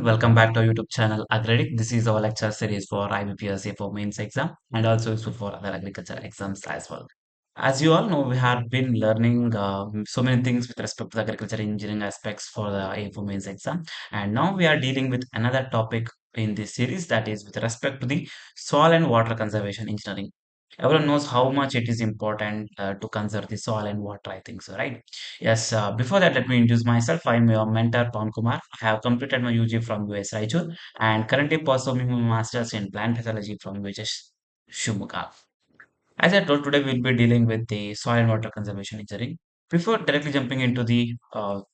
welcome back to our YouTube channel AgriAddict. This is our lecture series for IBPS AFO mains exam and also useful for other agriculture exams as well. As you all know, we have been learning so many things with respect to the agriculture engineering aspects for the AFO mains exam, and now we are dealing with another topic in this series, that is with respect to the soil and water conservation engineering. Everyone knows how much it is important to conserve the soil and water, I think so, right? Yes, before that, let me introduce myself. I'm your mentor, Pavan Kumar. I have completed my UG from US Raichur and currently pursuing my master's in plant pathology from US Shimoga. As I told, today we'll be dealing with the soil and water conservation engineering. Before directly jumping into the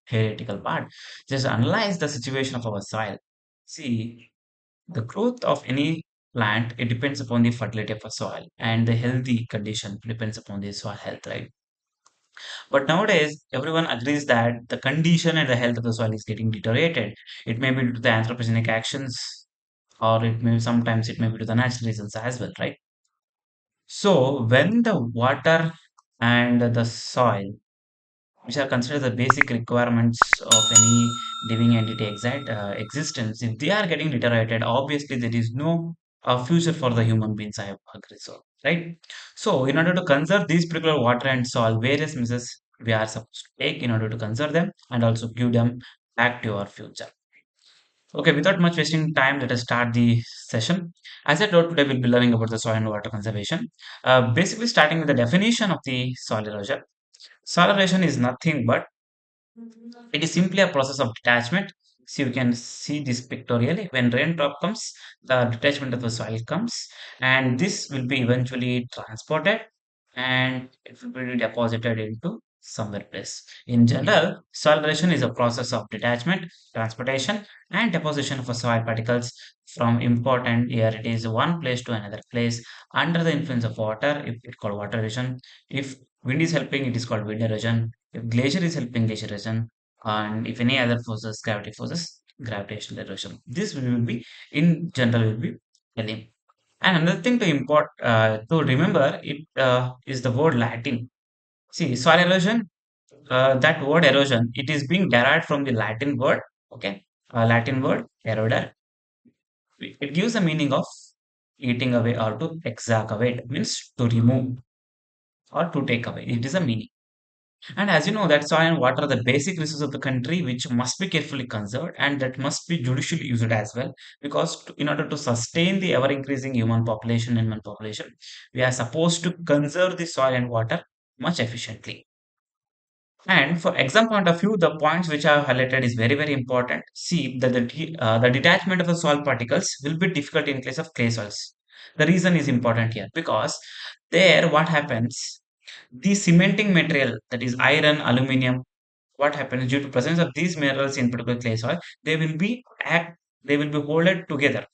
theoretical part, just analyze the situation of our soil. See, the growth of any plant, it depends upon the fertility of a soil, and the healthy condition depends upon the soil health, right? But nowadays, everyone agrees that the condition and the health of the soil is getting deteriorated. It may be due to the anthropogenic actions, or it may sometimes it may be due to the natural reasons as well, right? So when the water and the soil, which are considered the basic requirements of any living entity existence, if they are getting deteriorated, obviously there is no future for the human beings. I agree, so right. So in order to conserve these particular water and soil, various measures we are supposed to take in order to conserve them and also give them back to our future. Okay, without much wasting time, let us start the session. As I told, today we'll be learning about the soil and water conservation. Basically, starting with the definition of the soil erosion. Soil erosion is nothing but it is simply a process of detachment. So you can see this pictorially. When raindrop comes, the detachment of the soil comes, and this will be eventually transported and it will be deposited into somewhere place. In general, soil erosion is a process of detachment, transportation, and deposition of soil particles from important here. It is one place to another place under the influence of water. If it called water erosion, if wind is helping, it is called wind erosion. If glacier is helping, glacier erosion, and if any other forces, gravity forces, gravitational erosion. This will be in general will be telling. And another thing to import to remember it is the word Latin. See, soil erosion. That word erosion, it is being derived from the Latin word. Okay, Latin word eroder. It gives a meaning of eating away or to excavate, means to remove or to take away. It is a meaning. And as you know, that soil and water are the basic resources of the country, which must be carefully conserved and that must be judicially used as well. Because in order to sustain the ever increasing human population, we are supposed to conserve the soil and water much efficiently. And for exam point of view, the points which I have highlighted is very, very important. See that the detachment of the soil particles will be difficult in case of clay soils. The reason is important here because there what happens, the cementing material, that is iron, aluminum, what happens due to presence of these minerals in particular clay soil, they will be act, they will be holded together.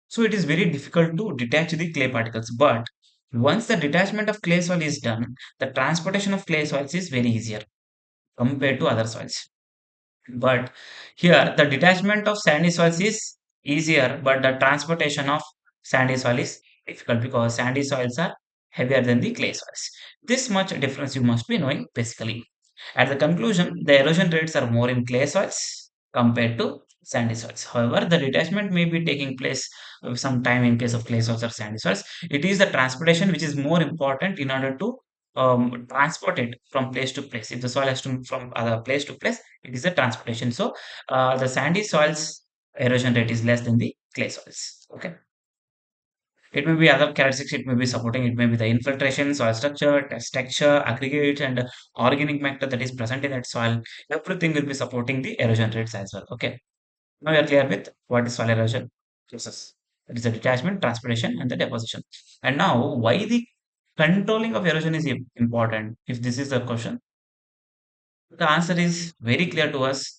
So it is very difficult to detach the clay particles. But once the detachment of clay soil is done, the transportation of clay soils is very easier compared to other soils. But here, the detachment of sandy soils is easier, but the transportation of sandy soil is difficult because sandy soils are heavier than the clay soils. This much difference you must be knowing basically. At the conclusion, the erosion rates are more in clay soils compared to sandy soils. However, the detachment may be taking place some time in case of clay soils or sandy soils. It is the transportation which is more important in order to transport it from place to place. If the soil has to from other place to place, it is a transportation. So the sandy soils erosion rate is less than the clay soils. Okay. It may be other characteristics, it may be supporting, it may be the infiltration, soil structure, test texture, aggregate, and organic matter that is present in that soil. Everything will be supporting the erosion rates as well. Okay. Now we are clear with what is soil erosion process. That is the detachment, transpiration, and the deposition. And now, why the controlling of erosion is important? If this is the question, the answer is very clear to us.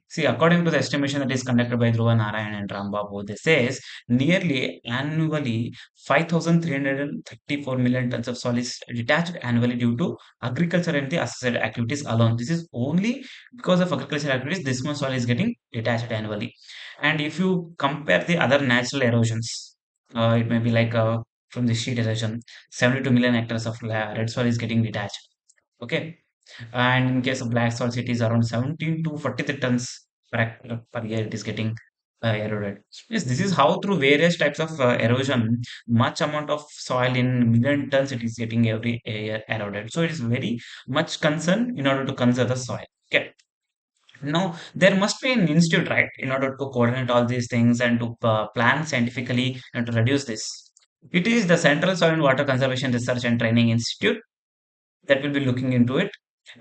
See, according to the estimation that is conducted by Dhruva Narayan and Rambabu, they says nearly annually 5,334 million tons of soil is detached annually due to agriculture and the associated activities alone. This is only because of agricultural activities, this much soil is getting detached annually. And if you compare the other natural erosions, it may be like from the sheet erosion, 72 million hectares of red soil is getting detached. Okay, and in case of black soil, it is around 17 to 43 tons per hectare per year it is getting. eroded. Yes, this is how through various types of erosion, much amount of soil in million tons it is getting every year eroded. So it is very much concern in order to conserve the soil. Okay. Now there must be an institute, right, in order to coordinate all these things and to plan scientifically and to reduce this. It is the Central Soil and Water Conservation Research and Training Institute that will be looking into it.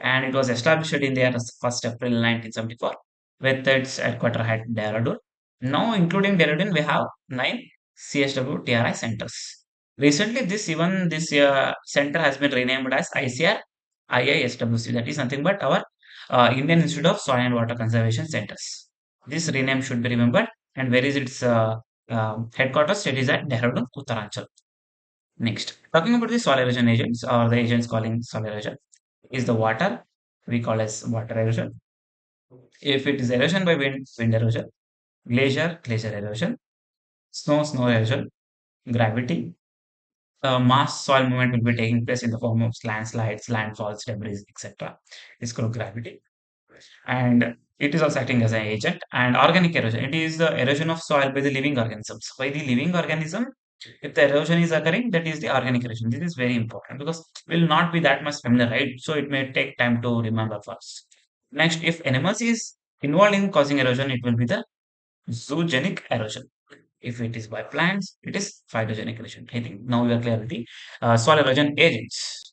And it was established in the year 1st April 1974 with its headquarters at Dehradun. Now, including Dehradun, we have 9 CSW TRI centers. Recently, this center has been renamed as ICR IISWC. That is nothing but our Indian Institute of Soil and Water Conservation Centers. This rename should be remembered. And where is its headquarters? It is at Dehradun, Uttaranchal. Next, talking about the soil erosion agents or the agents calling soil erosion is the water. We call as water erosion. If it is erosion by wind, wind erosion, glacier erosion, snow erosion, gravity, mass soil movement will be taking place in the form of landslides, landfalls, debris, etc. It's called gravity. And it is also acting as an agent. And organic erosion, it is the erosion of soil by the living organisms. By the living organism, if the erosion is occurring, that is the organic erosion. This is very important because will not be that much familiar, right? So it may take time to remember first. Next, if animals is involved in causing erosion, it will be the zoogenic erosion. If it is by plants, it is phytogenic erosion. I think now we are clear with the soil erosion agents.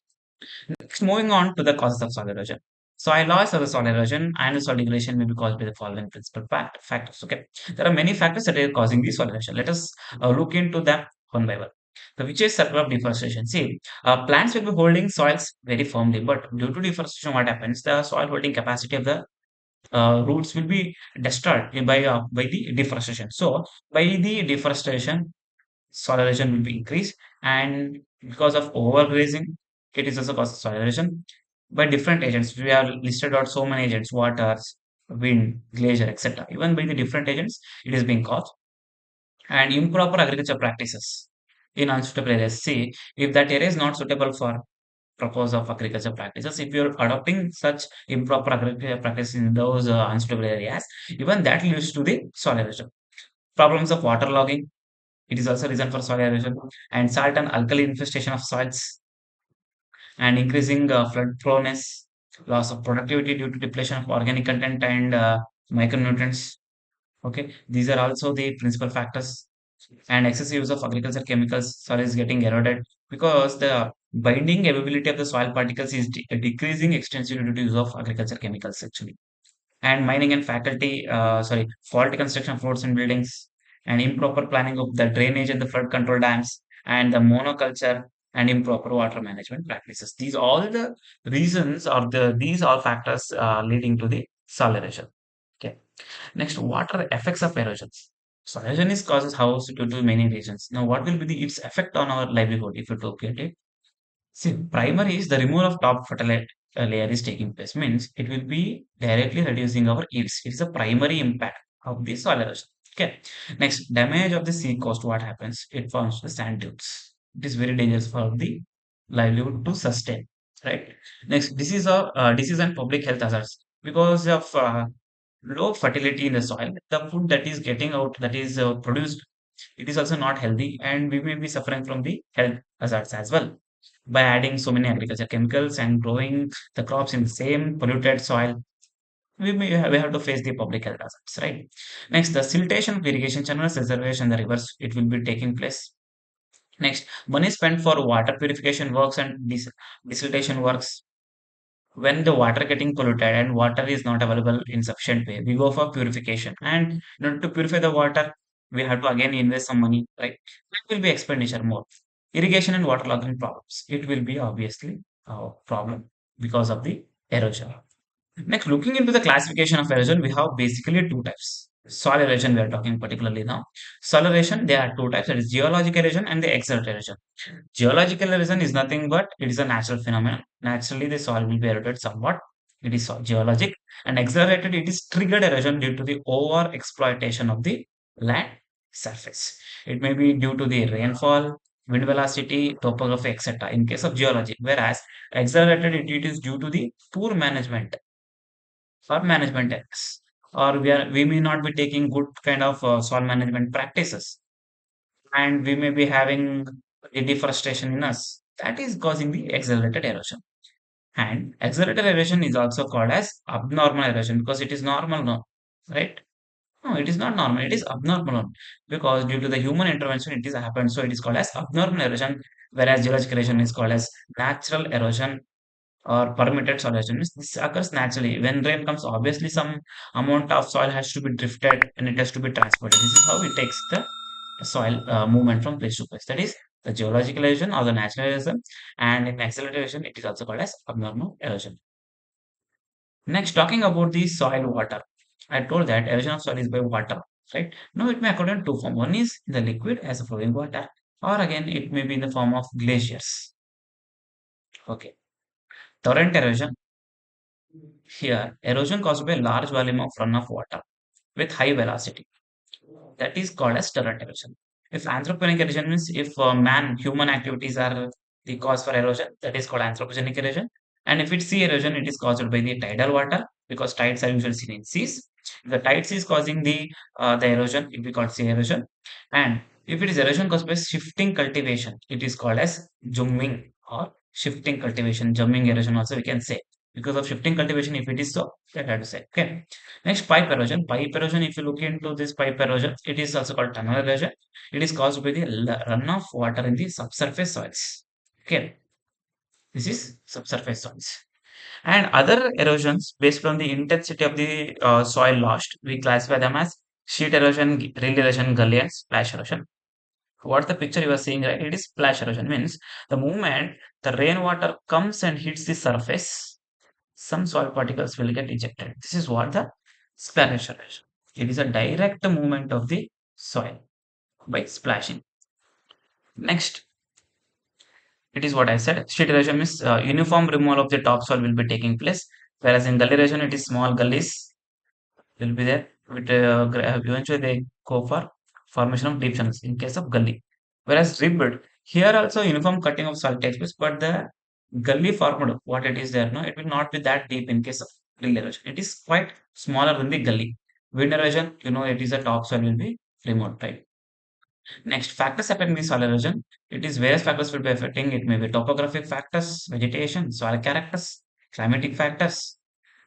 Next, moving on to the causes of soil erosion. Soil loss or the soil erosion and the soil degradation may be caused by the following principal factors. Okay, there are many factors that are causing the soil erosion. Let us look into them one by one. The which is circle of deforestation. See, plants will be holding soils very firmly, but due to deforestation, what happens? The soil holding capacity of the roots will be destroyed by the deforestation. So, by the deforestation, soil erosion will be increased, and because of overgrazing, it is also causes soil erosion by different agents. We have listed out so many agents: water, wind, glacier, etc. Even by the different agents, it is being caused. And improper agriculture practices in unsuitable areas. See, if that area is not suitable for purpose of agriculture practices, if you're adopting such improper agriculture practices in those unsuitable areas, even that leads to the soil erosion. Problems of waterlogging, it is also reason for soil erosion, and salt and alkali infestation of soils, and increasing flood proneness, loss of productivity due to depletion of organic content and micronutrients. Okay, these are also the principal factors. And excessive use of agriculture chemicals, soil is getting eroded because the binding availability of the soil particles is decreasing extensively due to use of agriculture chemicals actually. And mining and faulty construction of roads and buildings, and improper planning of the drainage and the flood control dams, and the monoculture and improper water management practices. These all the reasons or these all factors leading to the soil erosion. Okay. Next, what are the effects of erosion? So erosion is causes house due to many reasons. Now, what will be its effect on our livelihood if you look at it? See, primary is the removal of top fertile layer is taking place. Means it will be directly reducing our yields. It is a primary impact of the soil erosion. Okay. Next, damage of the sea coast. What happens? It forms the sand dunes. It is very dangerous for the livelihood to sustain. Right. Next, disease and public health hazards because of low fertility in the soil. The food that is getting out, that is produced, it is also not healthy, and we may be suffering from the health hazards as well by adding so many agriculture chemicals and growing the crops in the same polluted soil. We have to face the public health hazards, right? Next, the siltation of irrigation channels, reservoirs, the rivers, it will be taking place. Next, money spent for water purification works and desiltation works. When the water getting polluted and water is not available in sufficient way, we go for purification. And in order to purify the water, we have to again invest some money, right? It will be expenditure more. Irrigation and waterlogging problems. It will be obviously a problem because of the erosion. Next, looking into the classification of erosion, we have basically two types. Soil erosion, we are talking particularly now. Soil erosion, there are two types, that is geologic erosion and the exert erosion. Geological erosion is nothing but it is a natural phenomenon. Naturally, the soil will be eroded somewhat. It is geologic, and accelerated, it is triggered erosion due to the over exploitation of the land surface. It may be due to the rainfall, wind velocity, topography, etc. in case of geology, whereas accelerated, it is due to the poor management or management errors. or we may not be taking good kind of soil management practices, and we may be having a deforestation in us. That is causing the accelerated erosion. And accelerated erosion is also called as abnormal erosion because it is normal now, right? No, it is not normal. It is abnormal because due to the human intervention, it is happened. So it is called as abnormal erosion, whereas geological erosion is called as natural erosion or permitted soil erosion. Means this occurs naturally. When rain comes, obviously some amount of soil has to be drifted and it has to be transported. This is how it takes the soil movement from place to place. That is the geological erosion or the natural erosion. And in accelerated erosion, it is also called as abnormal erosion. Next, talking about the soil water. I told that erosion of soil is by water, right? Now it may occur in two forms. One is the liquid as a flowing water, or again it may be in the form of glaciers. Okay. Torrent erosion. Here, erosion caused by a large volume of runoff water with high velocity. That is called as torrent erosion. If anthropogenic erosion means if human activities are the cause for erosion, that is called anthropogenic erosion. And if it's sea erosion, it is caused by the tidal water because tides are usually seen in seas. If the tides is causing the erosion, it will be called sea erosion. And if it is erosion caused by shifting cultivation, it is called as jumming or shifting cultivation. Jumming erosion also we can say because of shifting cultivation. If it is so, that I have to say. Okay. Next, pipe erosion. Pipe erosion, if you look into this pipe erosion, it is also called tunnel erosion. It is caused by the runoff water in the subsurface soils. Okay, this is subsurface soils. And other erosions based on the intensity of the soil lost, we classify them as sheet erosion, rill erosion, gully, and splash erosion. What the picture you are seeing, right? It is splash erosion. Means the moment the rainwater comes and hits the surface, some soil particles will get ejected. This is what the splash erosion. It is a direct movement of the soil by splashing. Next, it is what I said. Sheet erosion means uniform removal of the topsoil will be taking place, whereas in gully erosion, it is small gullies will be there. With eventually they go for formation of deep channels in case of gully. Whereas ribbed, here also uniform cutting of soil takes place, but the gully formed, what it is there, no, it will not be that deep in case of rill erosion. It is quite smaller than the gully. Wind erosion, it is a topsoil will be removed, right? Next, factors affecting the soil erosion. It is various factors will be affecting. It may be topographic factors, vegetation, soil characters, climatic factors,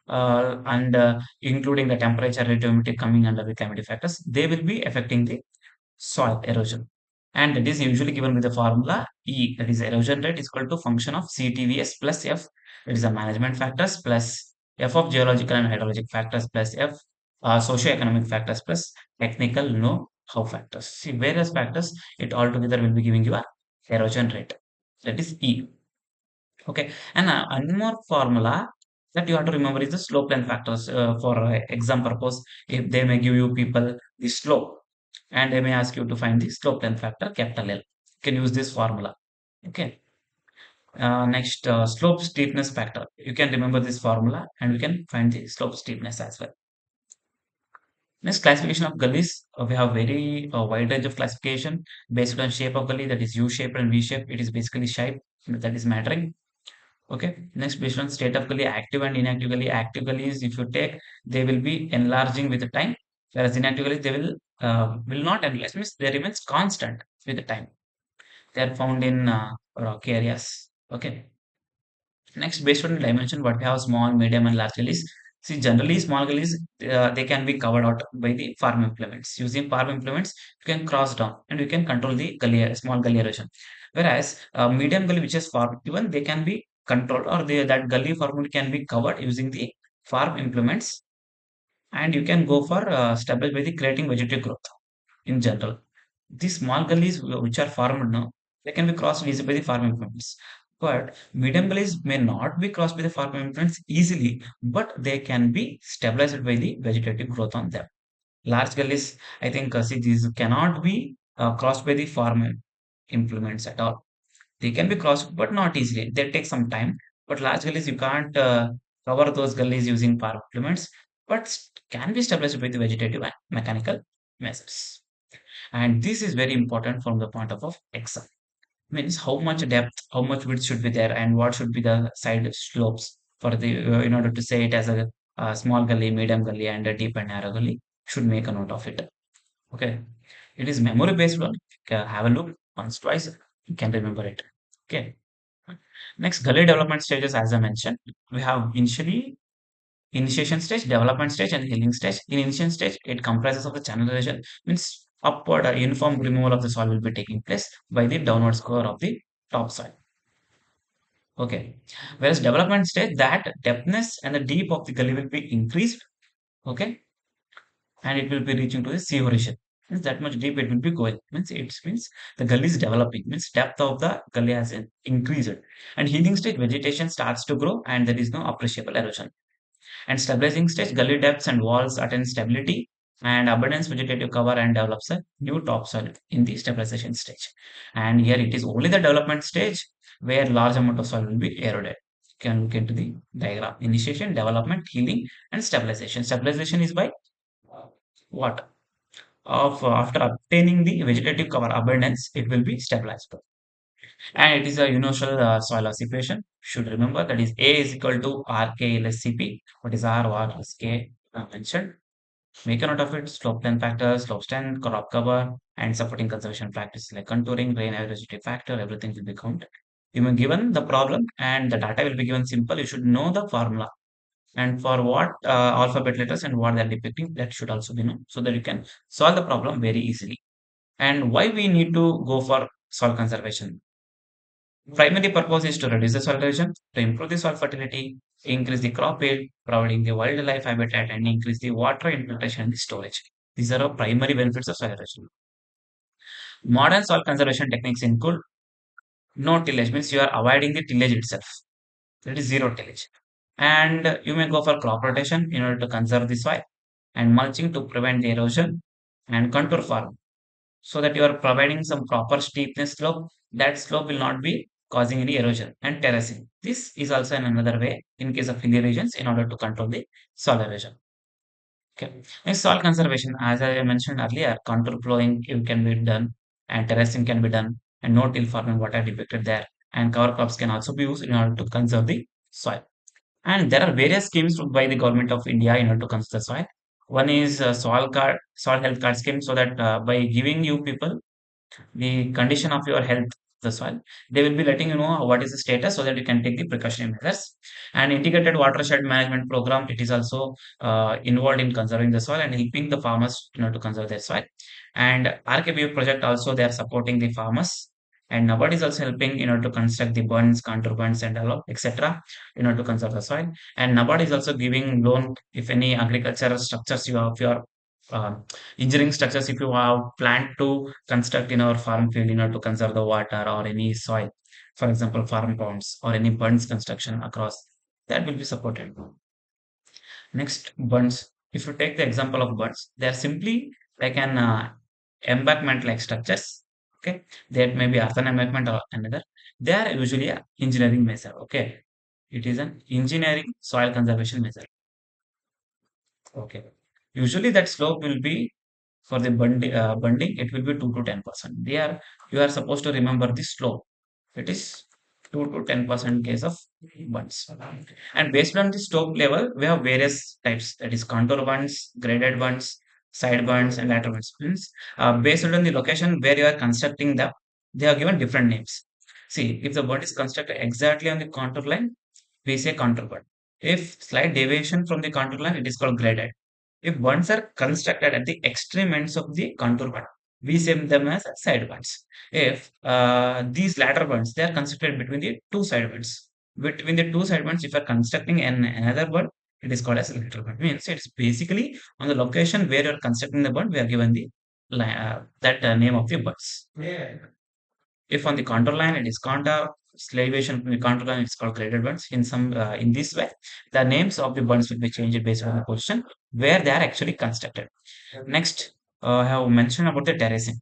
and including the temperature, humidity coming under the climatic factors. They will be affecting the soil erosion. And it is usually given with the formula E, that is erosion rate is equal to function of CTVS plus F, that is the management factors plus F of geological and hydrologic factors plus F socio-economic factors plus technical know-how factors. See, various factors, it all together will be giving you a erosion rate. That is E. Okay, and one more formula that you have to remember is the slope length factors for exam purpose. If they may give you people the slope and they may ask you to find the slope length factor capital L. You can use this formula. Okay. Next, slope steepness factor. You can remember this formula and we can find the slope steepness as well. Next, classification of gullies. We have very wide range of classification based on shape of gully, that is U shape and V shape. It is basically shape that is mattering. Okay. Next, based on state of gully, active and inactive gully. Active gullies, if you take, they will be enlarging with the time, whereas inactive gullies they will not enlarge. Means they remains constant with the time. They are found in rocky areas. Okay. Next, based on the dimension, what we have small, medium, and large gullies. See, generally small gullies they can be covered out by the farm implements. Using farm implements, you can cross down and you can control the gully, small gully erosion. Whereas medium gully, which is farm, even they can be controlled or that gully formula can be covered using the farm implements, and you can go for stabilized by the creating vegetative growth in general. These small gullies which are formed now, they can be crossed easily by the farm implements. But medium gullies may not be crossed by the farm implements easily, but they can be stabilized by the vegetative growth on them. Large gullies, I think, see, these cannot be crossed by the farm implements at all. They can be crossed, but not easily. They take some time. But large gullies, you can't cover those gullies using farm implements, but can be stabilized by the vegetative and mechanical measures. And this is very important from the point of exam. Means how much depth, how much width should be there, and what should be the side slopes for the in order to say it as a small gully, medium gully, and a deep and narrow gully. Should make a note of it. Okay. It is memory based one. Have a look once, twice. You can remember it. Okay. Next, gully development stages, as I mentioned, we have initiation stage, development stage, and healing stage. In initiation stage, it comprises of the channelization, means upward or uniform removal of the soil will be taking place by the downward score of the topsoil. Okay. Whereas development stage, that depthness and the deep of the gully will be increased. Okay. And it will be reaching to the sea horizon. Means that much deep it will be going. Means it means the gully is developing. Means depth of the gully has increased. And healing stage, vegetation starts to grow and there is no appreciable erosion. And stabilizing stage, gully depths and walls attain stability and abundance vegetative cover and develops a new topsoil in the stabilization stage. And here it is only the development stage where large amount of soil will be eroded. You can look into the diagram. Initiation, development, healing, and stabilization. Stabilization is by what? After obtaining the vegetative cover abundance, it will be stabilized. And it is a universal soil loss equation. Should remember that is A is equal to RK less CP. What is R? What is K? Mentioned. Make a note of it. Slope 10 factors, slope 10, crop cover, and supporting conservation practices like contouring, rain averaging factor, everything will be counted. You may given the problem and the data will be given simple. You should know the formula and for what alphabet letters and what they are depicting, that should also be known so that you can solve the problem very easily. And why we need to go for soil conservation? Primary purpose is to reduce the soil erosion, to improve the soil fertility, increase the crop yield, providing the wildlife habitat, and increase the water infiltration and the storage. These are our primary benefits of soil erosion. Modern soil conservation techniques include no tillage, means you are avoiding the tillage itself. That is zero tillage. And you may go for crop rotation in order to conserve the soil, and mulching to prevent the erosion, and contour farm so that you are providing some proper steepness slope. That slope will not be causing any erosion, and terracing. This is also another way in case of hilly regions in order to control the soil erosion. Okay. Next, soil conservation. As I mentioned earlier, contour plowing it can be done, and terracing can be done, and no till farming what are depicted there. And cover crops can also be used in order to conserve the soil. And there are various schemes by the government of India in order to conserve the soil. One is soil health card scheme, so that by giving you people the condition of your health, the soil, they will be letting you know what is the status so that you can take the precautionary measures. And integrated watershed management program, it is also involved in conserving the soil and helping the farmers to conserve their soil. And RKBF project also they are supporting the farmers. And NABARD is also helping to construct the bunds, contour bunds, and all, etc. To conserve the soil. And NABARD is also giving loan if any agricultural structures you have, if you are uh, engineering structures, if you have planned to construct in our farm field to conserve the water or any soil, for example farm ponds or any bunds construction across, that will be supported. Next, bunds. If you take the example of bunds, they are simply like an embankment like structures. Okay, that may be earthen embankment or another. They are usually a engineering measure. Okay, it is an engineering soil conservation measure. Okay, usually that slope will be for the bunding, it will be 2 to 10%. There, you are supposed to remember the slope. It is 2 to 10% case of bunds. And based on the slope level, we have various types. That is contour bunds, graded bunds, side bunds, and lateral bunds. Means, based on the location where you are constructing them, they are given different names. See, if the bund is constructed exactly on the contour line, we say contour bund. If slight deviation from the contour line, it is called graded. If bunds are constructed at the extreme ends of the contour bund, we say them as side bunds. If these latter bunds, they are constructed between the two side bunds. Between the two side bunds, if you are constructing another bund, it is called as lateral bund. Means it's basically on the location where you are constructing the bund, we are given the that name of the bunds. If on the contour line it is contour, elevation from the contour line it's called graded bunds. In this way, the names of the bunds will be changed based on the position where they are actually constructed. Next, I have mentioned about the terracing.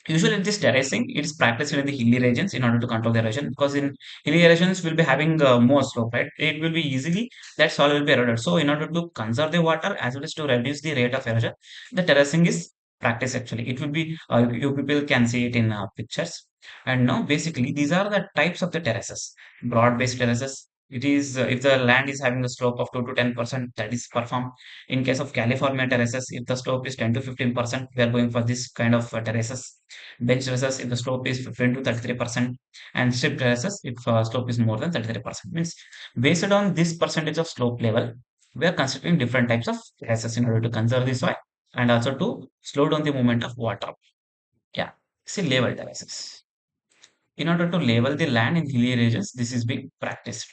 Usually, this terracing it is practiced in the hilly regions in order to control the erosion, because in hilly regions will be having more slope, right? It will be easily that soil will be eroded. So, in order to conserve the water as well as to reduce the rate of erosion, the terracing is practiced actually. It will be you people can see it in pictures. And now, basically, these are the types of the terraces: broad-based terraces, It is if the land is having a slope of 2 to 10%, that is performed. In case of California terraces, if the slope is 10 to 15%, we are going for this kind of terraces. Bench terraces, if the slope is 15 to 33%, and strip terraces, if slope is more than 33%. Means based on this percentage of slope level, we are constructing different types of terraces in order to conserve the soil and also to slow down the movement of water. Yeah. See level terraces. In order to level the land in hilly regions, this is being practiced.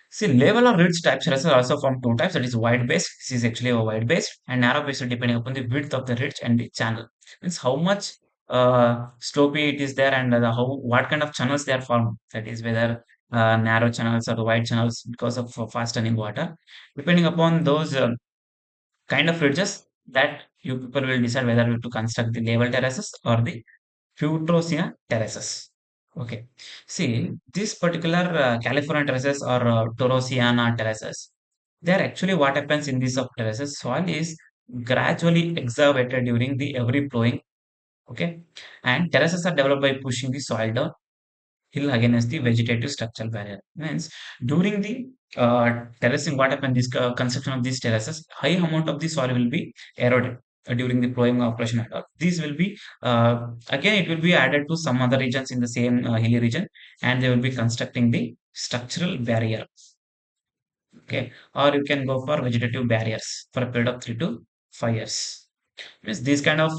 See, level or ridge type terraces are also from two types. That is wide base. This is actually a wide base and narrow base depending upon the width of the ridge and the channel. Means how much slopey it is there and how what kind of channels they are formed. That is whether narrow channels or wide channels because of fast running water. Depending upon those kind of ridges, that you people will decide whether to construct the level terraces or the Futrosia terraces. Okay. See, this particular California terraces or Torosiana terraces, they are actually what happens in these of terraces. Soil is gradually excavated during the every plowing. Okay. And terraces are developed by pushing the soil down hill against the vegetative structural barrier. Means during the terracing, what happens this construction of these terraces, high amount of the soil will be eroded during the plowing operation. And all. These will be again it will be added to some other regions in the same hilly region, and they will be constructing the structural barrier. Okay, or you can go for vegetative barriers for a period of 3 to 5 years. Means these kind of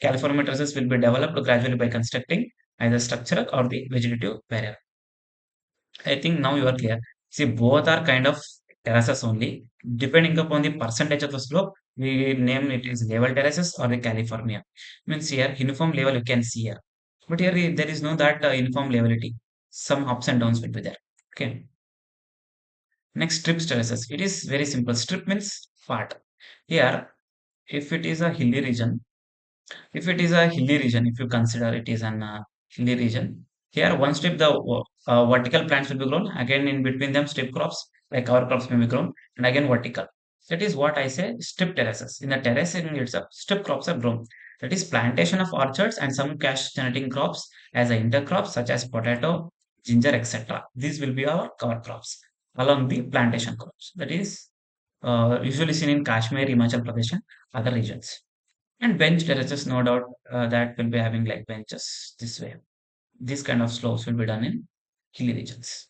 caliform terraces will be developed gradually by constructing either structural or the vegetative barrier. I think now you are clear. See, both are kind of terraces only. Depending upon the percentage of the slope, we name it as level terraces or the California. Means here, uniform level you can see here. But here there is no that uniform levelity. Some ups and downs will be there. Okay. Next, strip terraces. It is very simple. Strip means part. Here, if it is a hilly region, if it is a hilly region, if you consider it is an hilly region, here one strip the vertical plants will be grown. Again, in between them, strip crops like cover crops may be grown, and again vertical. That is what I say strip terraces. In the terrace in itself, strip crops are grown. That is plantation of orchards and some cash generating crops as a intercrops such as potato, ginger, etc. These will be our cover crops along the plantation crops. That is usually seen in Kashmir, Himachal Pradesh, and other regions. And bench terraces, no doubt, that will be having like benches this way. This kind of slopes will be done in hilly regions.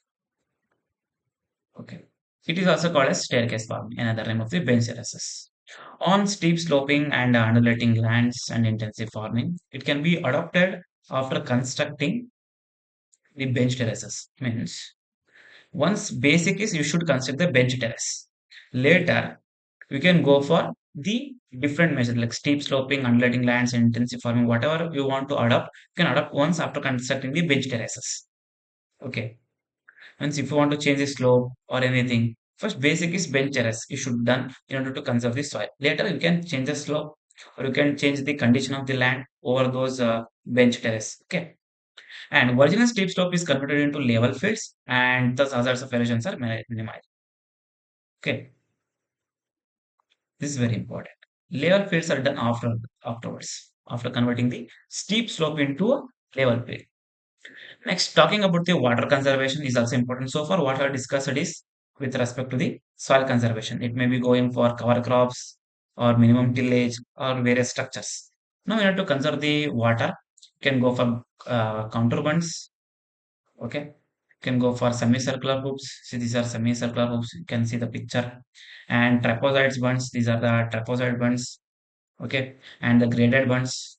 Okay. It is also called as staircase farming, another name of the bench terraces. On steep sloping and undulating lands and intensive farming, it can be adopted after constructing the bench terraces. Means once basic is you should construct the bench terrace. Later, we can go for the different measures like steep sloping, undulating lands, intensive farming, whatever you want to adopt, you can adopt once after constructing the bench terraces. Okay. And if you want to change the slope or anything, first basic is bench terrace. You should done in order to conserve the soil. Later, you can change the slope or you can change the condition of the land over those bench terrace. Okay. And original steep slope is converted into level fields and thus hazards of erosions are minimized. Okay. This is very important. Level fields are done afterwards, after converting the steep slope into a level field. Next, talking about the water conservation is also important. So far, what I discussed is with respect to the soil conservation. It may be going for cover crops or minimum tillage or various structures. Now, in order to conserve the water, you can go for counter bunds. Okay, you can go for semicircular hoops. See, these are semicircular hoops. You can see the picture. And trapezoid bunds. These are the trapezoid bunds. Okay, and the graded bunds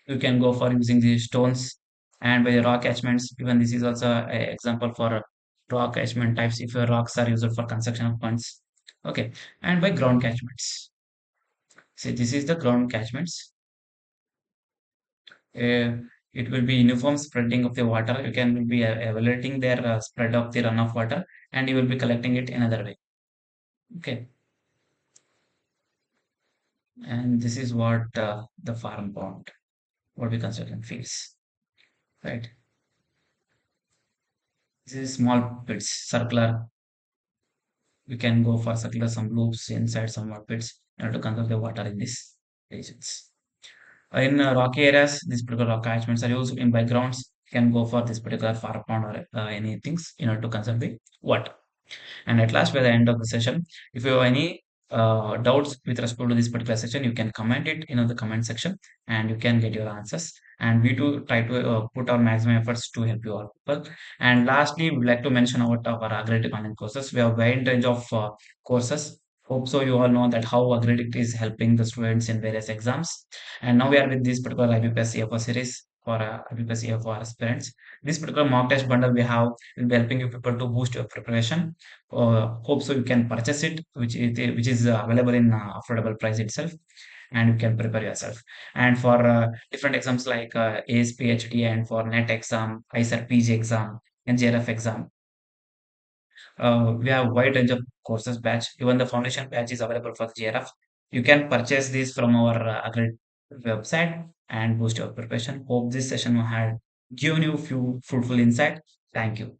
you can go for using the stones and by the rock catchments. Even this is also an example for rock catchment types if your rocks are used for construction of bunds. Okay, and by ground catchments. See, this is the ground catchments. It will be uniform spreading of the water. You can be evaluating their spread of the runoff water, and you will be collecting it another way. Okay, and this is what the farm pond, what we consider in fields, right? This is small pits, circular. We can go for circular some loops inside some mud pits in order to conserve the water in these regions. In rocky areas, these particular rock catchments are used in backgrounds can go for this particular far pond or any things in order to conserve the water. And at last, by the end of the session, if you have any doubts with respect to this particular session, you can comment it in the comment section, and you can get your answers. And we do try to put our maximum efforts to help you all people. And lastly, we would like to mention about our AgriAddict online courses. We have a wide range of courses. Hope so you all know that how AgriAddict is helping the students in various exams. And now we are with this particular IBPS AFO series for IBPS AFO aspirants. This particular mock test bundle we have will be helping you people to boost your preparation. Hope so you can purchase it, which is available in affordable price itself, and you can prepare yourself. And for different exams like AS PhD, and for NET exam, ICER PG exam, and JRF exam, we have wide range of courses batch. Even the foundation batch is available for the JRF. You can purchase these from our website and boost your preparation. Hope this session had given you few fruitful insight. Thank you.